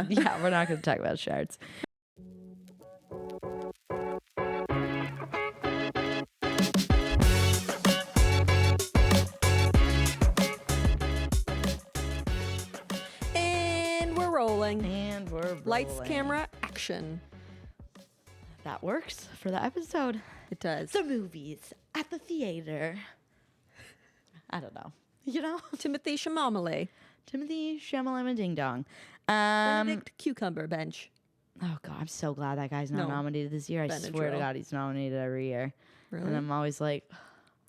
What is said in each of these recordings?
Yeah, we're not going to talk about shards. And we're rolling. And we're Lights, rolling. camera, action. That works for the episode. It does. The movies at the theater. I don't know. You know? Timothy Chalamet. Timothy Chalamet Ding Dong. Benedict Cucumber Bench. Oh, God. I'm so glad that guy's not No. nominated this year. I swear to Benadryl. God he's nominated every year. Really? And I'm always like,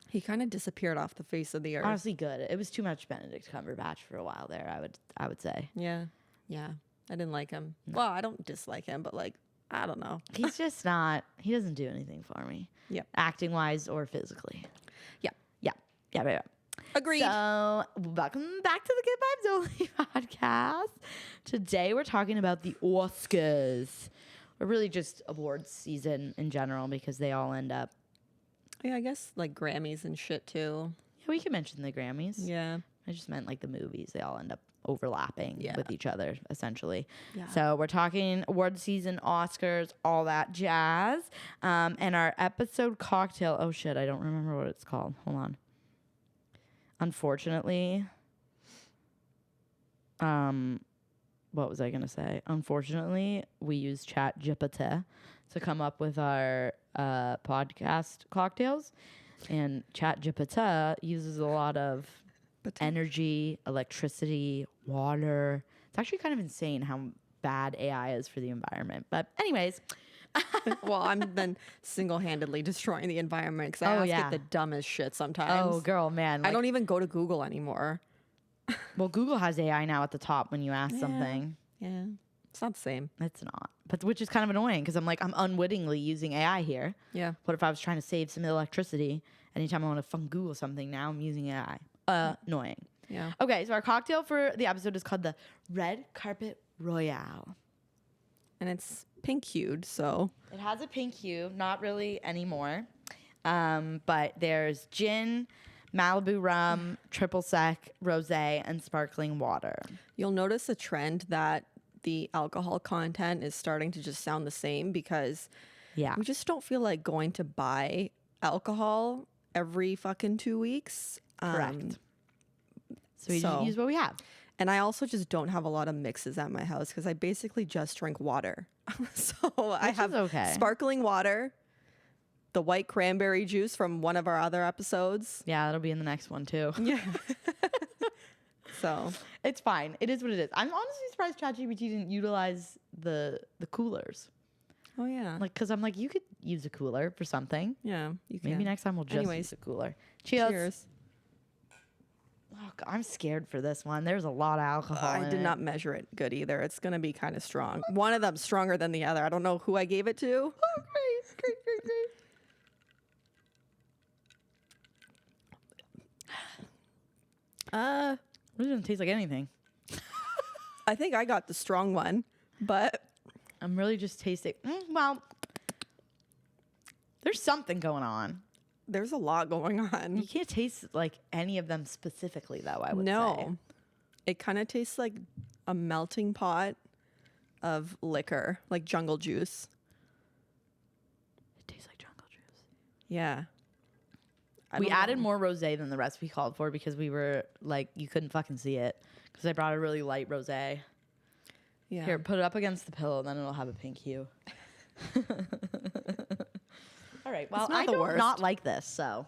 He kind of disappeared off the face of the earth. honestly, good. It was too much Benedict Cumberbatch for a while there, I would say. Yeah. Yeah. I didn't like him. Well, I don't dislike him, but like, I don't know. He's just not, he doesn't do anything for me. Yep. Acting-wise or physically. Yeah. Yeah. Agreed. So, welcome back to the Good Vibes Only podcast. Today, we're talking about the Oscars. Or really just awards season in general because they all end up. Yeah, I guess like Grammys and shit too. Yeah, we can mention the Grammys. Yeah. I just meant like the movies. They all end up overlapping Yeah. with each other, essentially. Yeah. So we're talking award season, Oscars, all that jazz. And our episode cocktail. Oh, shit. I don't remember what it's called. Hold on. Unfortunately. What was I going to say? Unfortunately, we use ChatGPT to come up with our podcast cocktails. And ChatGPT uses a lot of energy, electricity, water. It's actually kind of insane how bad AI is for the environment. But anyways. Well, I'm then single-handedly destroying the environment because I ask it the dumbest shit sometimes. Oh, girl, man. I don't even go to Google anymore. Well, Google has AI now at the top when you ask something. Yeah. It's not the same. It's not. But which is kind of annoying because I'm like, I'm unwittingly using AI here. Yeah. What if I was trying to save some electricity? Anytime I want to fucking Google something now, I'm using AI. Annoying. Yeah. Okay, so our cocktail for the episode is called the Red Carpet Royale. And it's pink hued, so. It has a pink hue, not really anymore. But there's gin, Malibu rum, triple sec, rosé, and sparkling water. You'll notice a trend that the alcohol content is starting to just sound the same because Yeah. we just don't feel like going to buy alcohol every fucking 2 weeks. Correct. So we so- just use what we have. And I also just don't have a lot of mixes at my house because I basically just drink water. So I Which have is okay. sparkling water, the white cranberry juice from one of our other episodes. Yeah, that'll be in the next one too. Yeah. So It's fine. It is what it is. I'm honestly surprised ChatGPT didn't utilize the coolers. oh yeah. Like, because I'm like, you could use a cooler for something. Yeah. You can. Maybe next time we'll just Anyways. use a cooler. Cheers. Cheers. Oh, God, I'm scared for this one. There's a lot of alcohol I in did it. not measure it good either. It's gonna be kind of strong. One of them's stronger than the other. I don't know who I gave it to. Oh, great. Uh, It doesn't taste like anything. I think I got the strong one, but I'm really just tasting. Well, there's something going on. there's a lot going on. You can't taste like any of them specifically, though, I would say. No, it kind of tastes like a melting pot of liquor, like jungle juice. It tastes like jungle juice. Yeah. I We don't added know. more rosé than the recipe called for because we were like, you couldn't fucking see it. Because I brought a really light rosé. Yeah. Here, put it up against the pillow, and then it'll have a pink hue. All right. Well, not I the do worst. not like this, so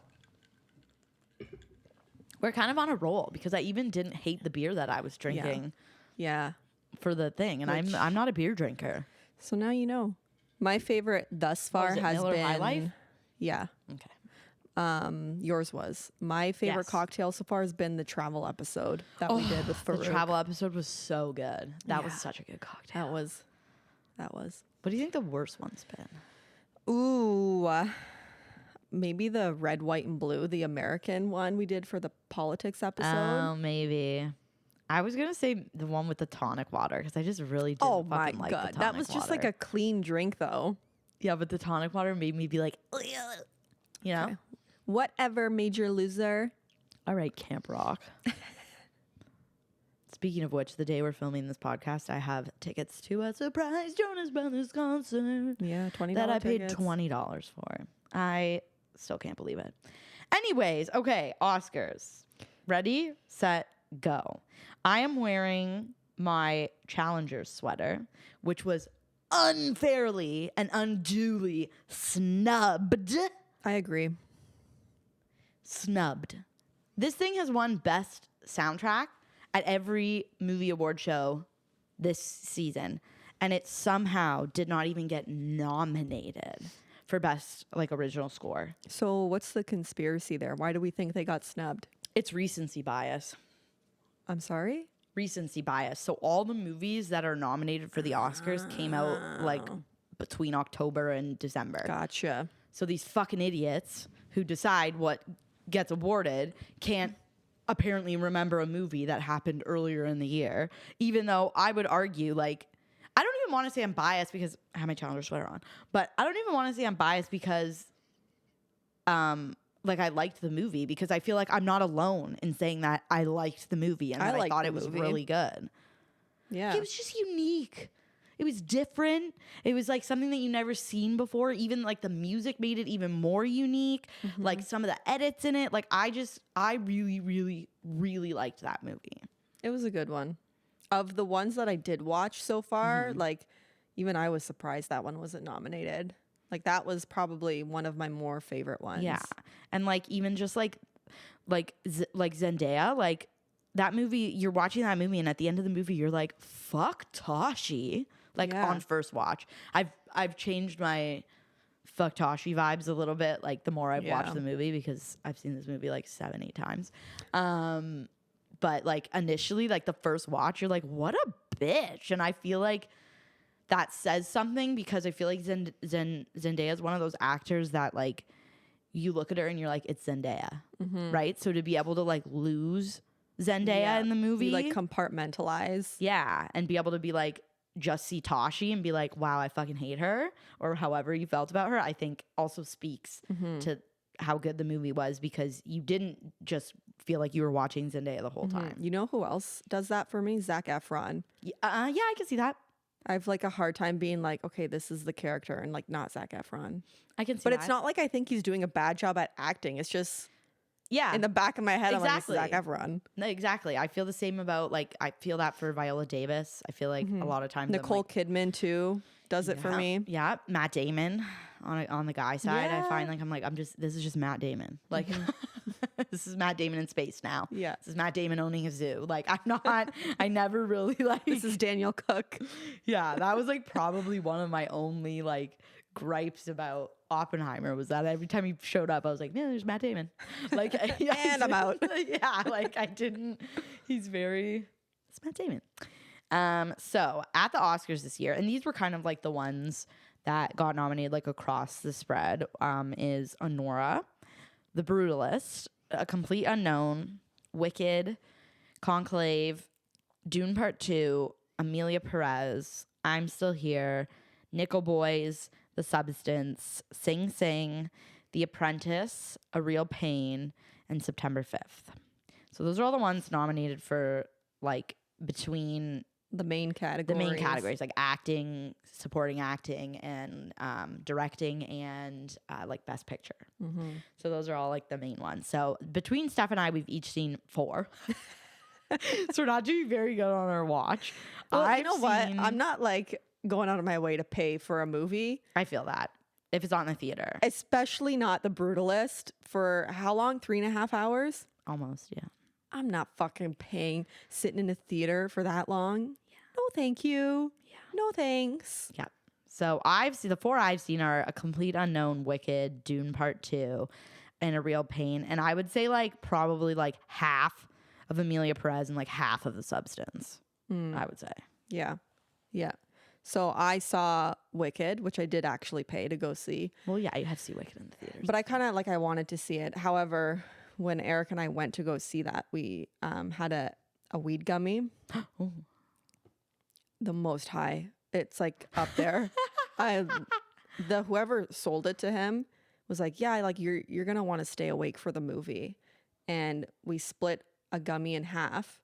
we're kind of on a roll because I even didn't hate the beer that I was drinking Yeah. for the thing, and Which- I'm not a beer drinker. So now you know. My favorite thus far is it has Miller been High Life? Yeah. Okay. Yours was. My favorite Yes. cocktail so far has been the travel episode that we did with The Farouk. travel episode was so good. That was Yeah. such a good cocktail. That was. What do you think the worst one's been? Ooh. Maybe the red, white, and blue, the American one we did for the politics episode. Oh, maybe. I was gonna say the one with the tonic water because I just really didn't Oh my fucking like the god, tonic that was just like water. a clean drink though. Yeah, but the tonic water made me be like, you know. Okay. Whatever, major loser. All right, Camp Rock. Speaking of which, the day we're filming this podcast, I have tickets to a surprise Jonas Brothers concert. Yeah, $20 that I paid tickets. $20 for. I still can't believe it. Anyways, okay, Oscars. Ready, set, go. I am wearing my Challengers sweater, which was unfairly and unduly snubbed. I agree. Snubbed. This thing has won Best Soundtrack at every movie award show this season, and it somehow did not even get nominated for Best Original Score. So what's the conspiracy there? Why do we think they got snubbed? It's recency bias. I'm sorry? Recency bias. So all the movies that are nominated for the Oscars came out between October and December. Gotcha. So these fucking idiots who decide what gets awarded can't apparently remember a movie that happened earlier in the year, even though I would argue, I don't even want to say I'm biased because I have my Challenger sweater on, but I don't even want to say I'm biased because, I liked the movie, because I feel like I'm not alone in saying that I liked the movie and that I thought it was really good. Yeah. It was just unique. It was different. It was something that you never seen before. Even the music made it even more unique. Mm-hmm. Some of the edits in it. I really, really, really liked that movie. It was a good one. Of the ones that I did watch so far, even I was surprised that one wasn't nominated. That was probably one of my more favorite ones. Yeah. And even just Zendaya, that movie, you're watching that movie and at the end of the movie you're like, fuck Toshi. On first watch. I've changed my fuck Toshi vibes a little bit, the more I've watched the movie, because I've seen this movie 7-8 times. But initially, the first watch, you're like, what a bitch. And I feel like that says something, because I feel like Zendaya is one of those actors that you look at her and you're like, it's Zendaya, right? So to be able to lose Zendaya in the movie, you compartmentalize, and be able to be just see Toshi and be like, wow, I fucking hate her, or however you felt about her, I think also speaks to how good the movie was, because you didn't just feel like you were watching Zendaya the whole time. You know who else does that for me? Zac Efron. Yeah, I can see that. I have a hard time being okay, this is the character, and not Zac Efron. I can see but that. It's not I think he's doing a bad job at acting. It's just in the back of my head, exactly. I'm like, Zac Efron. No, exactly. I feel the same about I feel that for Viola Davis. I feel like a lot of times Nicole Kidman too does it for me. Yeah, Matt Damon on the guy side. I find this is just Matt Damon. This is Matt Damon in space now. Yeah, this is Matt Damon owning a zoo. I'm not. I never really This is Daniel Cook. Yeah, that was probably one of my only gripes about Oppenheimer, was that every time he showed up, I was like, man, there's Matt Damon. And I'm out. Yeah, I didn't. It's Matt Damon. So at the Oscars this year, and these were kind of the ones that got nominated across the spread, is Anora, The Brutalist, A Complete Unknown, Wicked, Conclave, Dune Part 2, Amelia Perez, I'm Still Here, Nickel Boys, The Substance, Sing Sing, The Apprentice, A Real Pain, and September 5th. So those are all the ones nominated for between the main categories, acting, supporting acting, and directing, and Best Picture. So those are all the main ones. So between Steph and I, we've each seen 4. So we're not doing very good on our watch. Well, you know what? I'm not going out of my way to pay for a movie. I feel that if it's on the theater, especially not The Brutalist, for how long? 3.5 hours? Almost, yeah. I'm not fucking paying sitting in a theater for that long. Yeah. No, thank you. Yeah. No, thanks. Yeah. So the 4 I've seen are A Complete Unknown, Wicked, Dune Part 2, and A Real Pain. And I would say probably half of Amelia Perez and half of The Substance. I would say. Yeah. Yeah. So I saw Wicked, which I did actually pay to go see. Well, yeah, you have to see Wicked in the theaters. But I kind of I wanted to see it. However, when Eric and I went to go see that, we had a weed gummy. Oh. The most high. It's up there. Whoever sold it to him was yeah, you're gonna want to stay awake for the movie. And we split a gummy in half.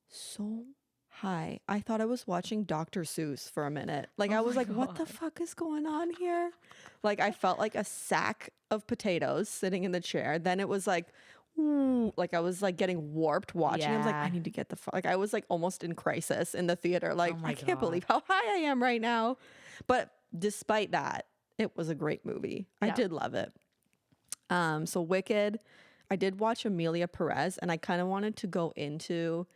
so high. I thought I was watching Dr. Seuss for a minute. Like, I Oh was my like, what the God. fuck is going on here? Like, I felt like a sack of potatoes sitting in the chair. Then it was like, ooh, like I was like getting warped watching. I was like, I Yeah. need to get the fuck. Like, I was like almost in crisis in the theater. Like, Oh my I can't God. believe how high I am right now. But despite that, it was a great movie. I Yeah. did love it. So Wicked, I did watch Amelia Perez, and I kind of wanted to go into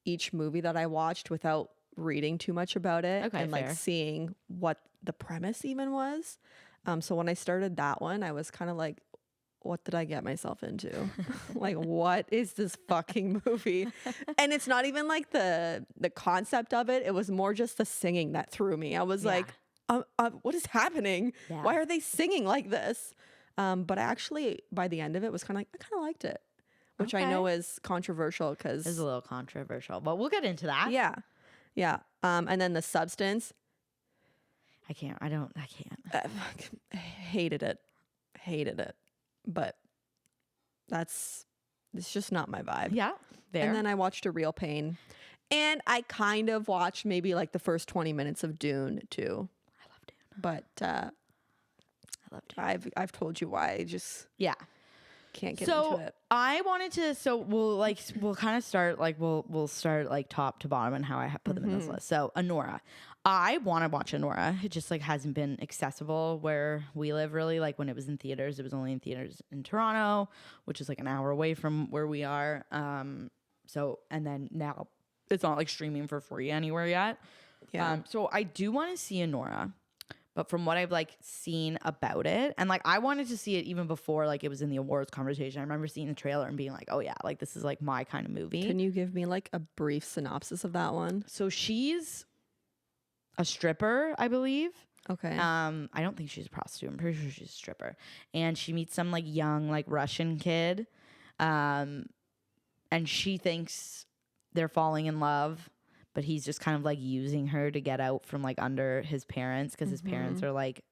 each movie that I watched without reading too much about it Okay, and like fair. seeing what the premise even was. So when I started that one, I was kind of like, what did I get myself into? Like, what is this fucking movie? And it's not even like the concept of it. It was more just the singing that threw me. I was Yeah. like, what is happening? Yeah. Why are they singing like this? But I actually, by the end of it, was kind of like, I kind of liked it, which I know is controversial It's because, a little controversial, but we'll get into that. yeah, yeah. And then The Substance, I can't. hated it, but it's just not my vibe. Yeah. There. And then I watched A Real Pain, and I kind of watched maybe like the first 20 minutes of Dune too. I love Dune. But I love Dune. I've told you why. I just Yeah. can't get So into it. I wanted to. So we'll kind of start like we'll start like top to bottom and how I put them in this list. So Anora, I want to watch Anora. It just like hasn't been accessible where we live really. Like when it was in theaters, it was only in theaters in Toronto, which is like an hour away from where we are. So and then now it's not like streaming for free anywhere yet. Yeah. So I do want to see Anora. But from what I've like seen about it, and like I wanted to see it even before like it was in the awards conversation. I remember seeing the trailer and being like, "Oh yeah, like this is like my kind of movie." Can you give me like a brief synopsis of that one? So she's a stripper, I believe. Okay. I don't think she's a prostitute. I'm pretty sure she's a stripper, and she meets some like young like Russian kid, and she thinks they're falling in love. But he's just kind of like using her to get out from like under his parents because his parents are like,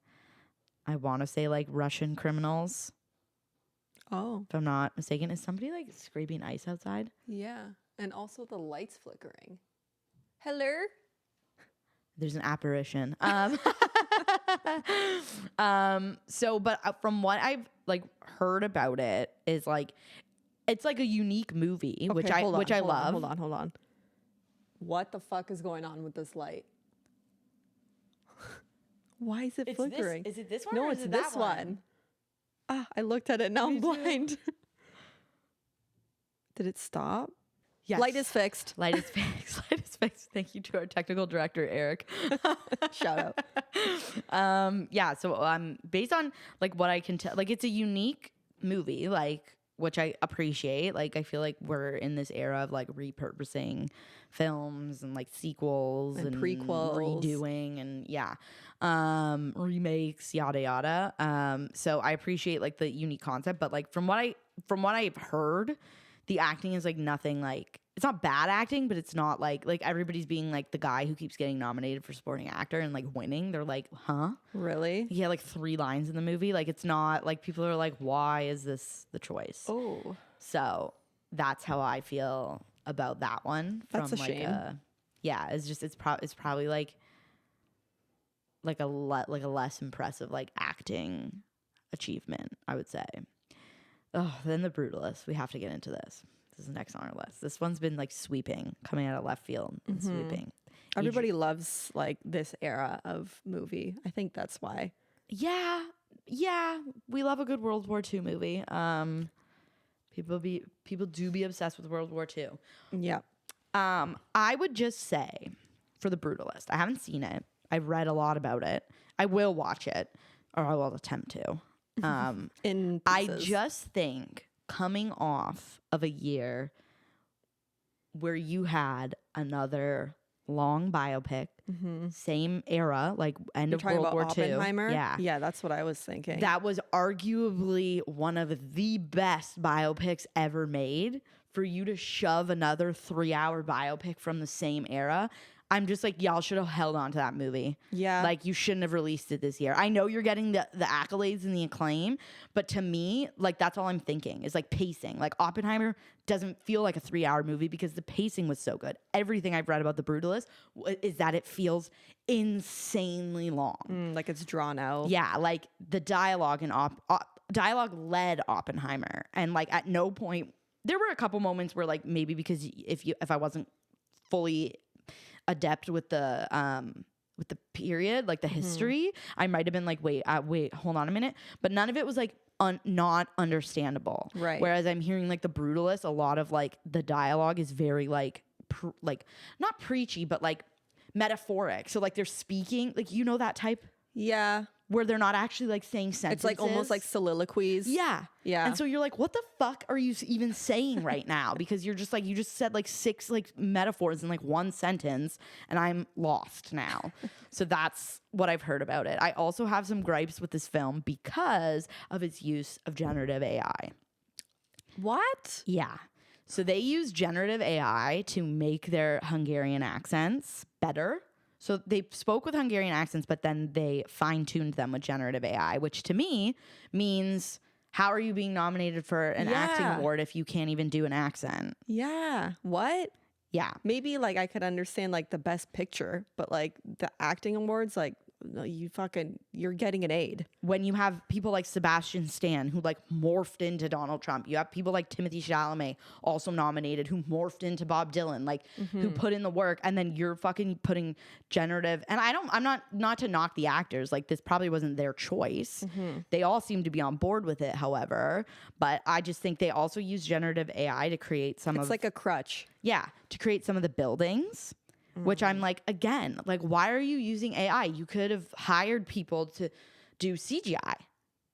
I want to say like Russian criminals, Oh, if I'm not mistaken. Is somebody like scraping ice outside? yeah. And also the lights flickering. Hello? There's an apparition. But from what I've like heard about it is like, it's like a unique movie, which I love. Hold on. What the fuck is going on with this light? Why is it flickering? Is it this one? No, or it's is it this that one. Ah, I looked at it. Now I'm Me too. blind. Did it stop? Yes. Light is fixed. Light is fixed. Light is fixed. Thank you to our technical director, Eric. Shout out. Yeah. So based on like what I can tell, like it's a unique movie, like which I appreciate. Like I feel like we're in this era of like repurposing films and like sequels and prequels. redoing and remakes, yada yada. So I appreciate like the unique concept, but like from what I've heard, the acting is like nothing like, it's not bad acting, but it's not like everybody's being like the guy who keeps getting nominated for supporting actor and like winning. They're like, huh? Really? He had like 3 lines in the movie. Like it's not like people are like, why is this the choice? Oh. So that's how I feel about that one. That's a like shame. Yeah, it's just it's probably like a less impressive like acting achievement, I would say. Oh, then The Brutalist. We have to get into this. This is next on our list. This one's been like sweeping, coming out of left field and sweeping. Everybody loves like this era of movie. I think that's why. Yeah, we love a good World War II movie. People do be obsessed with World War II. Yeah. I would just say for The Brutalist, I haven't seen it. I've read a lot about it. I will watch it, or I will attempt to. In I pieces. just think coming off of a year where you had another long biopic, same era, like end You're of talking World about War II. Oppenheimer? Yeah. Yeah, that's what I was thinking. That was arguably one of the best biopics ever made. For you to shove another 3-hour biopic from the same era, I'm just like, y'all should have held on to that movie. Yeah. Like, you shouldn't have released it this year. I know you're getting the accolades and the acclaim, but to me, like, that's all I'm thinking is like pacing. Like, Oppenheimer doesn't feel like a 3-hour movie because the pacing was so good. Everything I've read about The Brutalist is that it feels insanely long. Like it's drawn out. Yeah, like the dialogue in dialogue led Oppenheimer, and like at no point there were a couple moments where like maybe because if I wasn't fully adept with the period, like the history, I might have been like, wait, hold on a minute. But none of it was like not understandable. Right. Whereas I'm hearing like The Brutalist, a lot of like the dialogue is very like like not preachy, but like metaphoric. So like they're speaking, like, you know, that type Yeah. where they're not actually like saying sentences. It's like almost like soliloquies. Yeah. Yeah. And so you're like, what the fuck are you even saying right now? Because you're just like, you just said like 6 like metaphors in like one sentence and I'm lost now. So that's what I've heard about it. I also have some gripes with this film because of its use of generative AI. What? Yeah. So they use generative AI to make their Hungarian accents better. So they spoke with Hungarian accents, but then they fine-tuned them with generative AI, which to me means, how are you being nominated for an acting award if you can't even do an accent? Yeah. What? Yeah. Maybe like I could understand like the best picture, but like the acting awards, like, no, you're getting an aid. When you have people like Sebastian Stan, who like morphed into Donald Trump, you have people like Timothée Chalamet, also nominated, who morphed into Bob Dylan, like who put in the work, and then you're fucking putting generative. And I'm not to knock the actors, like this probably wasn't their choice. They all seem to be on board with it, however, but I just think they also use generative AI to create It's like a crutch. Yeah, to create some of the buildings, which I'm like, again, like, why are you using AI? You could have hired people to do CGI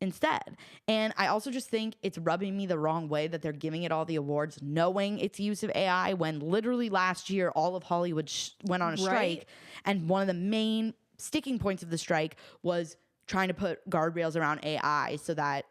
instead. And I also just think it's rubbing me the wrong way that they're giving it all the awards, knowing its use of AI, when literally last year, all of Hollywood went on a strike. And one of the main sticking points of the strike was trying to put guardrails around AI so that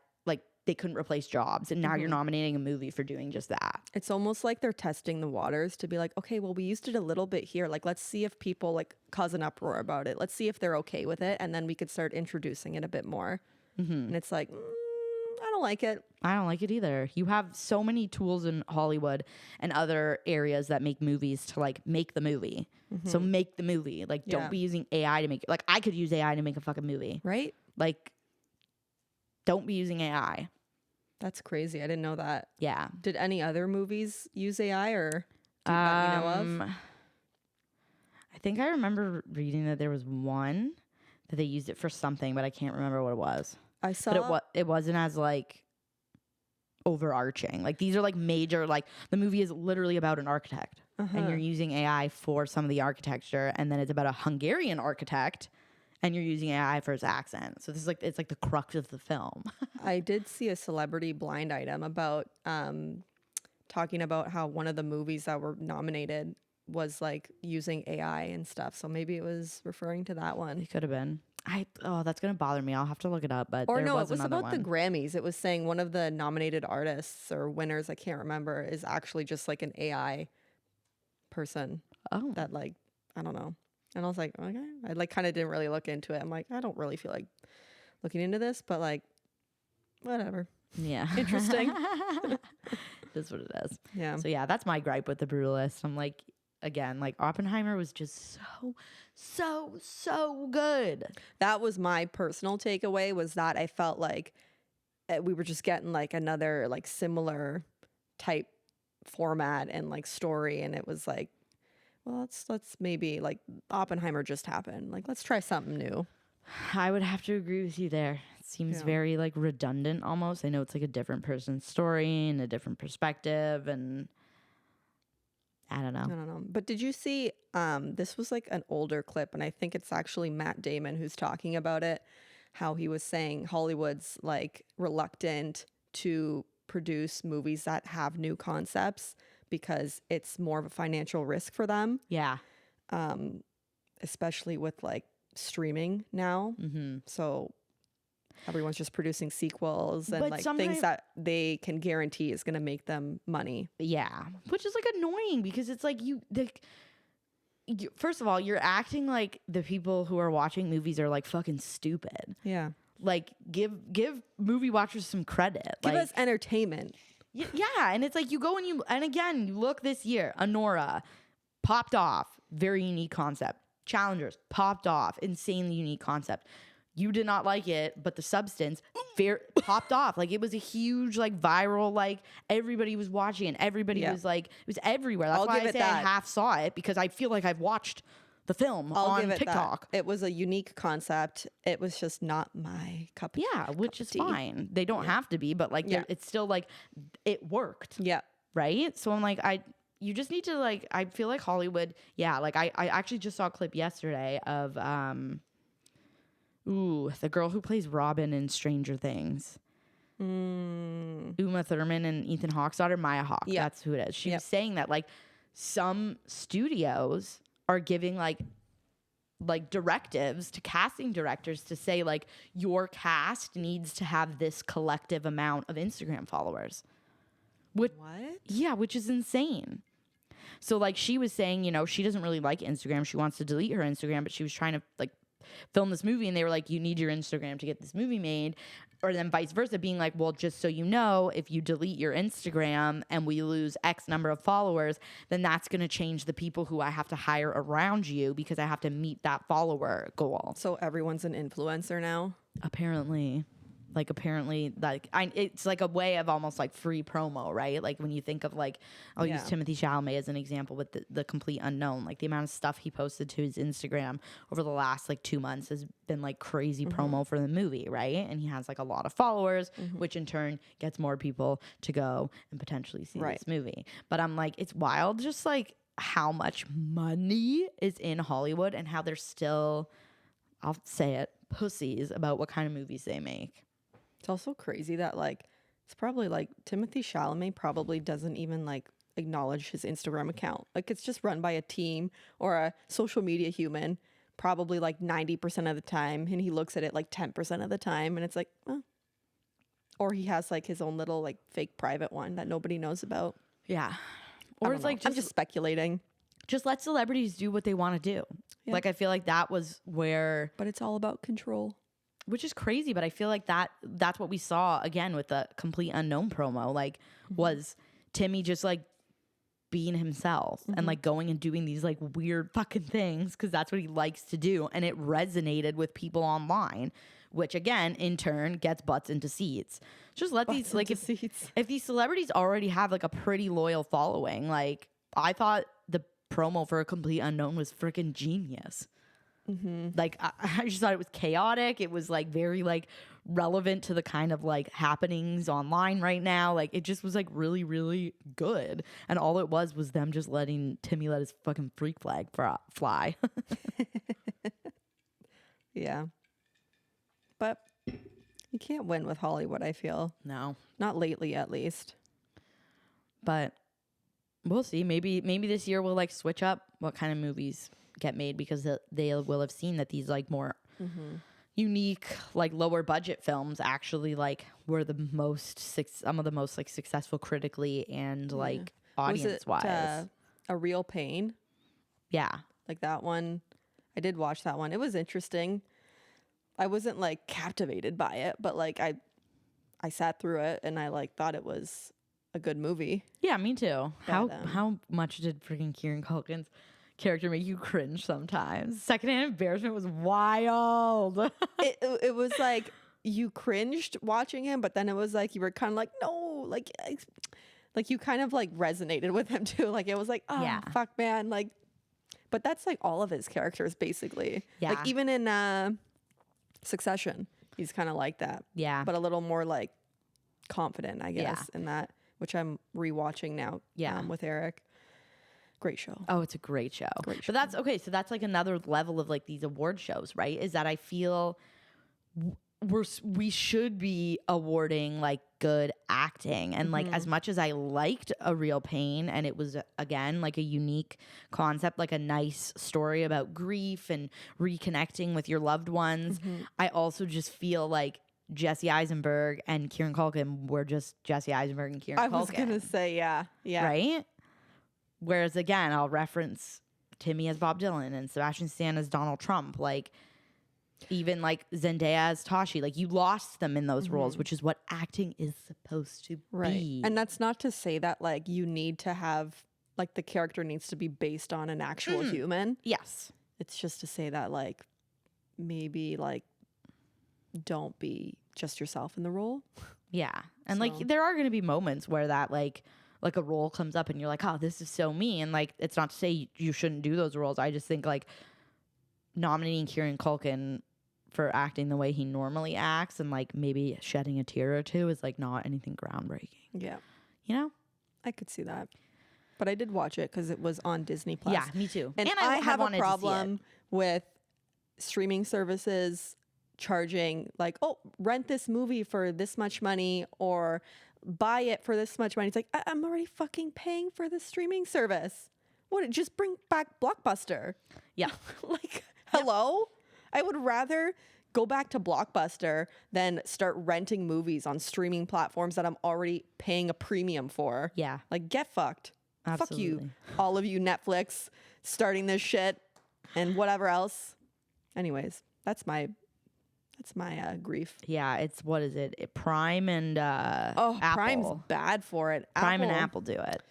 they couldn't replace jobs. And now you're nominating a movie for doing just that. It's almost like they're testing the waters to be like, okay, well, we used it a little bit here. Like, let's see if people like cause an uproar about it. Let's see if they're okay with it. And then we could start introducing it a bit more. And it's like, I don't like it. I don't like it either. You have so many tools in Hollywood and other areas that make movies to like make the movie. So make the movie. Like, don't be using AI to make it. Like, I could use AI to make a fucking movie. Right? Like, don't be using AI. That's crazy. I didn't know that. Yeah. Did any other movies use AI or that you know of? I think I remember reading that there was one that they used it for something, but I can't remember what it was. I saw. But it wasn't as like overarching. Like, these are like major, like the movie is literally about an architect and you're using AI for some of the architecture, and then it's about a Hungarian architect and you're using AI for his accent. So this is like, it's like the crux of the film. I did see a celebrity blind item about talking about how one of the movies that were nominated was like using AI and stuff. So maybe it was referring to that one. It could have been. That's gonna bother me. I'll have to look it up. But Or there no, was it was another about the one. Grammys. It was saying one of the nominated artists or winners, I can't remember, is actually just like an AI person Oh, that like, I don't know. And I was like, okay. I like kind of didn't really look into it. I'm like, I don't really feel like looking into this, but like, whatever. yeah. Interesting. That's what it is. Yeah. So yeah, that's my gripe with The Brutalist. I'm like, again, like Oppenheimer was just so good. That was my personal takeaway, was that I felt like we were just getting like another like similar type format and like story. And it was like, well, let's maybe like Oppenheimer just happened. Like, let's try something new. I would have to agree with you there. It seems very like redundant almost. I know it's like a different person's story and a different perspective, and I don't know. I don't know. But did you see, this was like an older clip, and I think it's actually Matt Damon who's talking about it, how he was saying Hollywood's like reluctant to produce movies that have new concepts because it's more of a financial risk for them. Yeah. Especially with like streaming now. So everyone's just producing sequels and But like sometimes- things that they can guarantee is going to make them money. Yeah. Which is like annoying because it's like first of all, you're acting like the people who are watching movies are like fucking stupid. Yeah. Like give movie watchers some credit. Give like, us entertainment. Yeah, and it's like you go and again, you look this year, Anora popped off, very unique concept. Challengers popped off, insanely unique concept. You did not like it, but the substance popped off. Like it was a huge, like viral, like everybody was watching and everybody was like, it was everywhere. That's why I say I half saw it, because I feel like I've watched the film on TikTok. It was a unique concept. It was just not my cup of tea. Yeah, which is fine. They don't have to be, but like it's still like it worked. Yeah. Right? So I'm like, you just need to like, I feel like Hollywood, like I actually just saw a clip yesterday of the girl who plays Robin in Stranger Things. Uma Thurman and Ethan Hawke's daughter, Maya Hawke. Yep. That's who it is. She was saying that like some studios are giving like directives to casting directors to say like your cast needs to have this collective amount of Instagram followers. What? Yeah, which is insane. So like she was saying, you know, she doesn't really like Instagram. She wants to delete her Instagram, but she was trying to like film this movie and they were like, you need your Instagram to get this movie made. Or then vice versa, being like, well, just so you know, if you delete your Instagram and we lose X number of followers, then that's going to change the people who I have to hire around you because I have to meet that follower goal. So everyone's an influencer now? Apparently, it's like a way of almost like free promo, right? Like when you think of like, I'll use Timothée Chalamet as an example with the Complete Unknown. Like the amount of stuff he posted to his Instagram over the last like 2 months has been like crazy promo for the movie, right? And he has like a lot of followers, which in turn gets more people to go and potentially see this movie. But I'm like, it's wild just like how much money is in Hollywood and how they're still, I'll say it, pussies about what kind of movies they make. It's also crazy that like it's probably like Timothée Chalamet probably doesn't even like acknowledge his Instagram account. Like it's just run by a team or a social media human probably like 90% of the time, and he looks at it like 10% of the time and it's like, oh. Or he has like his own little like fake private one that nobody knows about. Yeah. Or it's like I'm just speculating. Just let celebrities do what they want to do. Yeah. Like I feel like that was where, but it's all about control. Which is crazy, but I feel like that's what we saw again with the Complete Unknown promo. Like, was Timmy just like being himself and like going and doing these like weird fucking things because that's what he likes to do, and it resonated with people online, which again in turn gets butts into seats. Just let these like if these celebrities already have like a pretty loyal following, like I thought the promo for A Complete Unknown was freaking genius. Like I just thought it was chaotic. It was like very like relevant to the kind of like happenings online right now. Like it just was like really, really good. And all it was them just letting Timmy let his fucking freak flag fly. Yeah. But you can't win with Hollywood, I feel. No. Not lately, at least. But we'll see. Maybe this year we'll like switch up what kind of movies get made, because they will have seen that these like more unique, like lower budget films actually like were the most some of the most like successful critically and like audience wise. A Real Pain? Yeah, like that one. I did watch that one. It was interesting. I wasn't like captivated by it, but like I sat through it and I like thought it was a good movie. Yeah, me too. But, how much did freaking Kieran Culkin's character make you cringe sometimes? Secondhand Embarrassment was wild. it was like you cringed watching him, but then it was like you were kind of like, no, like you kind of like resonated with him too. Like it was like, oh yeah, fuck man, like, but that's like all of his characters basically. Yeah, like even in Succession, he's kind of like that. Yeah, but a little more like confident, I guess, in that, which I'm rewatching now. Yeah, with Eric. Great show. Oh, it's a great show. But that's okay. So that's like another level of like these award shows, right? Is that I feel we should be awarding like good acting, and like as much as I liked A Real Pain, and it was again like a unique concept, like a nice story about grief and reconnecting with your loved ones. I also just feel like Jesse Eisenberg and Kieran Culkin were just Jesse Eisenberg and Kieran Culkin. I was gonna say, yeah, right. Whereas again, I'll reference Timmy as Bob Dylan and Sebastian Stan as Donald Trump. Like, even like Zendaya as Tashi. Like, you lost them in those roles, which is what acting is supposed to be. And that's not to say that like you need to have like the character needs to be based on an actual human. Yes. It's just to say that like maybe like don't be just yourself in the role. Yeah. And like there are going to be moments where that like a role comes up and you're like, oh, this is so me. And like, it's not to say you shouldn't do those roles. I just think like nominating Kieran Culkin for acting the way he normally acts and like maybe shedding a tear or two is like not anything groundbreaking. Yeah. You know? I could see that. But I did watch it because it was on Disney Plus. Yeah, me too. And I have a problem with streaming services charging like, oh, rent this movie for this much money or buy it for this much money. It's like, I'm already fucking paying for the streaming service. What? Just bring back Blockbuster. Yeah. Like, hello? I would rather go back to Blockbuster than start renting movies on streaming platforms that I'm already paying a premium for. Yeah. Like, get fucked. Absolutely. Fuck you, all of you Netflix starting this shit and whatever else. Anyways, that's my grief. Yeah, it's what is it? Prime and Apple. Prime's bad for it. Prime and Apple do it.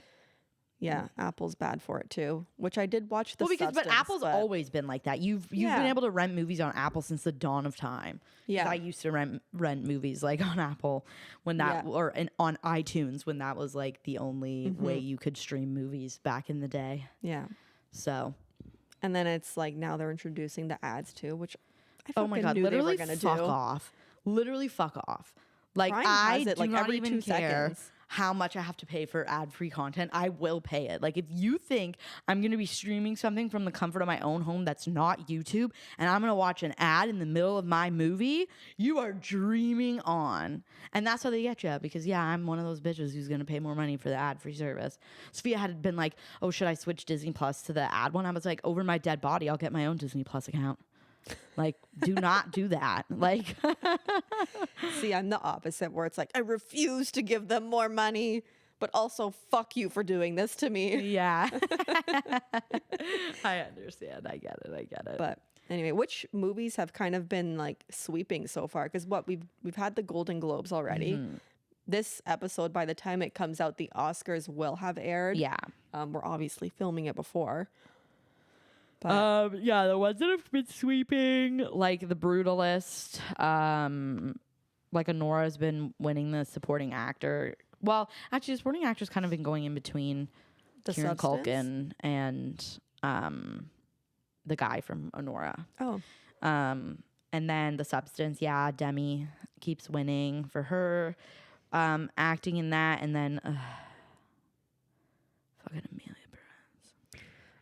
Yeah, Apple's bad for it too. Which I did watch the but Apple's always been like that. You've been able to rent movies on Apple since the dawn of time. Yeah, I used to rent movies like on Apple when that on iTunes when that was like the only way you could stream movies back in the day. Yeah. So, and then it's like now they're introducing the ads too, which I oh my god, knew literally they were gonna fuck do. off. Literally fuck off. Like Prime I has it, do like, not every even 2 care seconds. how much I have to pay for ad-free content. I will pay it. Like if you think I'm going to be streaming something from the comfort of my own home that's not YouTube and I'm going to watch an ad in the middle of my movie, you are dreaming on. And that's how they get you because I'm one of those bitches who's going to pay more money for the ad-free service. Sophia had been like, "Oh, should I switch Disney Plus to the ad one?" I was like, "Over my dead body, I'll get my own Disney Plus account." Like, do not do that. Like, see, I'm the opposite where it's like, I refuse to give them more money, but also fuck you for doing this to me. yeah. I understand. I get it. But anyway, which movies have kind of been like sweeping so far? Because we've had the Golden Globes already. This episode, by the time it comes out, the Oscars will have aired. Yeah. We're obviously filming it before. The ones that have been sweeping, like The Brutalist, like Honora's been winning the supporting actor. Well, actually, the supporting actor's kind of been going in between Kieran Culkin and the guy from Honora. Oh. And then The Substance, Demi keeps winning for her acting in that, and then fucking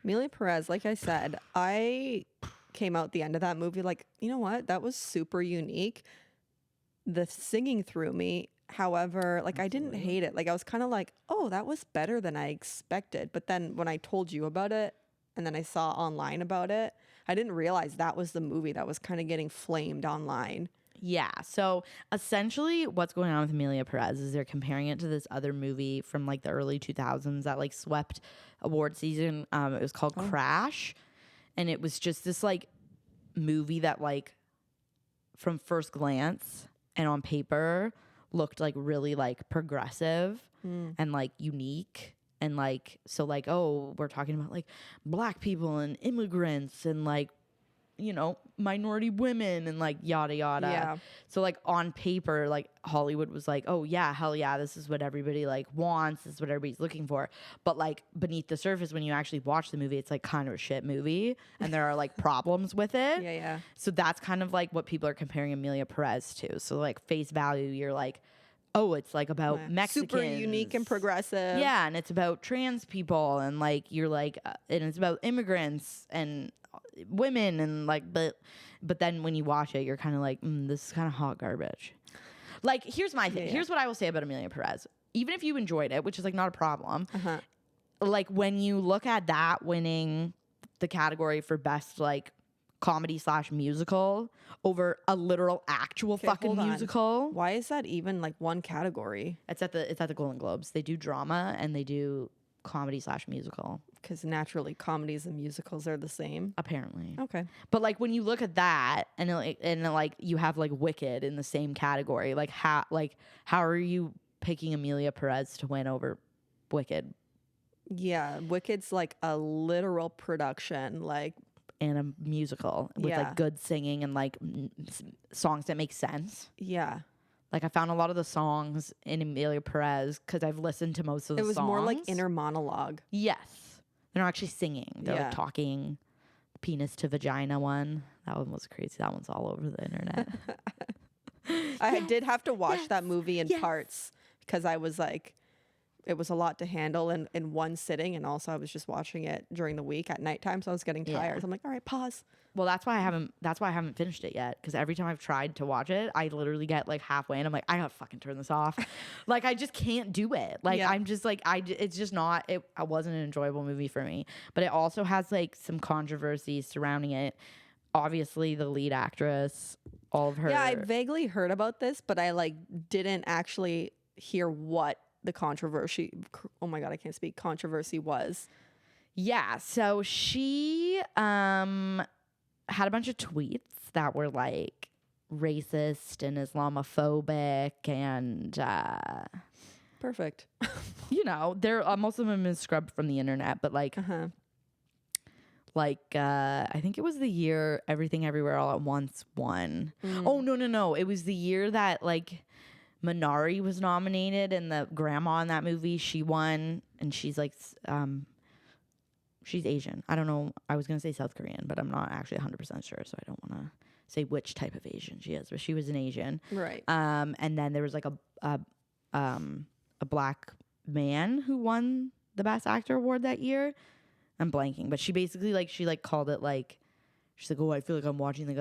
Amelia Perez, like I said, I came out the end of that movie like, you know what? That was super unique. The singing threw me. However, like I didn't hate it. Like I was kind of like, oh, that was better than I expected. But then when I told you about it and then I saw online about it, I didn't realize that was the movie that was kind of getting flamed online. Yeah. So essentially what's going on with Amelia Perez is they're comparing it to this other movie from like the early 2000s that like swept award season. It was called Crash. And it was just this like movie that like from first glance and on paper looked like really like progressive and like unique. And like, so like, oh, we're talking about like black people and immigrants and like, you know, minority women and like yada yada. Yeah. So like on paper, like Hollywood was like, oh yeah, hell yeah, this is what everybody like wants, this is what everybody's looking for. But like beneath the surface, when you actually watch the movie, it's like kind of a shit movie and there are like problems with it. Yeah. So that's kind of like what people are comparing Amelia Perez to. So like face value, you're like, oh, it's like about Mexicans. Super unique and progressive. Yeah, and it's about trans people and like you're like, and it's about immigrants and women and like, but then when you watch it, you're kind of like, this is kind of hot garbage. Like, here's my thing. Here's what I will say about Amelia Perez. Even if you enjoyed it, which is like not a problem, like when you look at that winning the category for best like comedy / musical over a literal actual fucking musical. Why is that even like one category? It's at the Golden Globes. They do drama and they do comedy/musical, Because naturally, comedies and musicals are the same. apparently. Okay. But like when you look at that and like you have like Wicked in the same category, like how are you picking Amelia Perez to win over Wicked Yeah, Wicked's like a literal production. Like, and a musical with Yeah. like good singing and like songs that make sense? yeah, Like I found a lot of the songs in Amelia Perez because I've listened to most of the it was songs. more like inner monologue. Yes, they're not actually singing; they're Yeah. like talking. Penis to vagina one. That one was crazy. That one's all over the internet. I did have to watch yes, that movie in yes. parts because I was like, it was a lot to handle in one sitting, and also I was just watching it during the week at nighttime, so I was getting tired. Yeah. So I'm like, all right, pause. Well, that's why I haven't finished it yet. Because every time I've tried to watch it, I literally get like halfway and I'm like, I gotta fucking turn this off. Like I just can't do it. Like Yeah. I'm just like it's just not. It wasn't an enjoyable movie for me. But it also has like some controversy surrounding it. Obviously, the lead actress, all of her. Yeah, I vaguely heard about this, but I like didn't actually hear what the controversy. Oh my god, I can't speak. Controversy was. Yeah. So she had a bunch of tweets that were like racist and Islamophobic and Perfect. you know, they're most of them have been scrubbed from the internet, but like I think it was the year Everything Everywhere All at Once won. Oh no, it was the year that like Minari was nominated and the grandma in that movie, she won, and she's like she's Asian. I don't know. I was going to say South Korean, but I'm not actually 100% sure, so I don't want to say which type of Asian she is, but she was an Asian. Right. And then there was like a black man who won the Best Actor award that year. I'm blanking, but she basically she called it like, she's like, oh, I feel like I'm watching like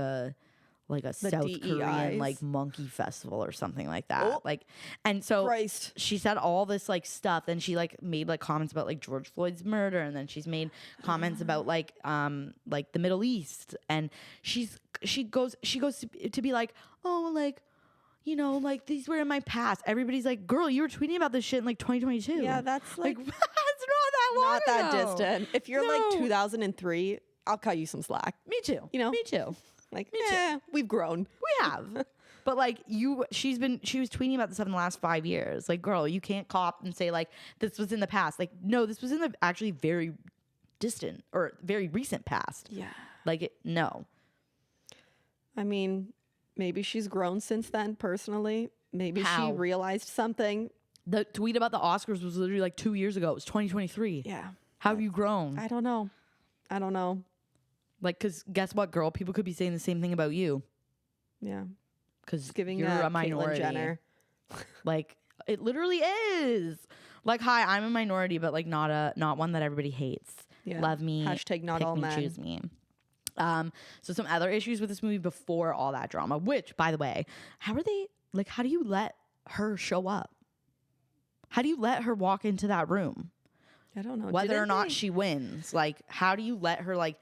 a South Korean like monkey festival or something like that. Oh. Like, and so Christ. she said all this like stuff, and she like made like comments about like George Floyd's murder, and then she's made comments about like the Middle East, and she goes to be like, oh, like, you know, like these were in my past. Everybody's like, girl, you were tweeting about this shit in like 2022. Yeah, that's like it's not that long not that ago. distant. If you're No. like 2003, I'll cut you some slack. Me too. You know? Me too. Like, we've grown. We have. But like she was tweeting about this stuff in the last 5 years. Like, girl, you can't cop and say like this was in the past. Like, no, this was in the actually very distant or very recent past. Yeah. Like, no. I mean, maybe she's grown since then personally. Maybe How? she realized something. The tweet about the Oscars was literally like 2 years ago. It was 2023. Yeah. How have you grown? I don't know. Like, because guess what, girl? People could be saying the same thing about you. Yeah. Because Giving you're that a minority. Caitlyn Jenner. Like, it literally is. Like, hi, I'm a minority, but like not one that everybody hates. Yeah. Love me. Hashtag not pick all me, men. choose me. So some other issues with this movie before all that drama, which, by the way, how do you let her show up? How do you let her walk into that room? I don't know. Whether or not she wins. Like, how do you let her like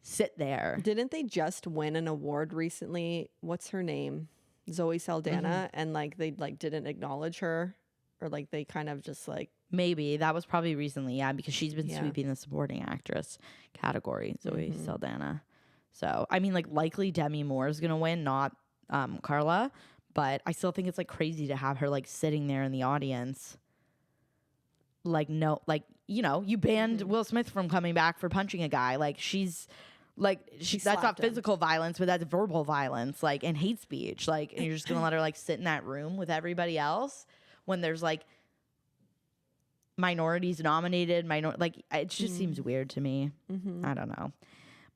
sit there? Didn't they just win an award recently? What's her name? Zoe Saldana. And like they like didn't acknowledge her, or like they kind of just like, Maybe that was probably recently, yeah, because she's been sweeping the supporting actress category, Zoe Saldana. So I mean, like, likely Demi Moore is gonna win, not Carla, but I still think it's like crazy to have her like sitting there in the audience. Like, no, like, you know, you banned Will Smith from coming back for punching a guy. Like, she's like, that's not slapped him. physical violence, but that's verbal violence, like, and hate speech. Like, and you're just gonna let her like sit in that room with everybody else when there's like minorities nominated, like, it just seems weird to me. I don't know.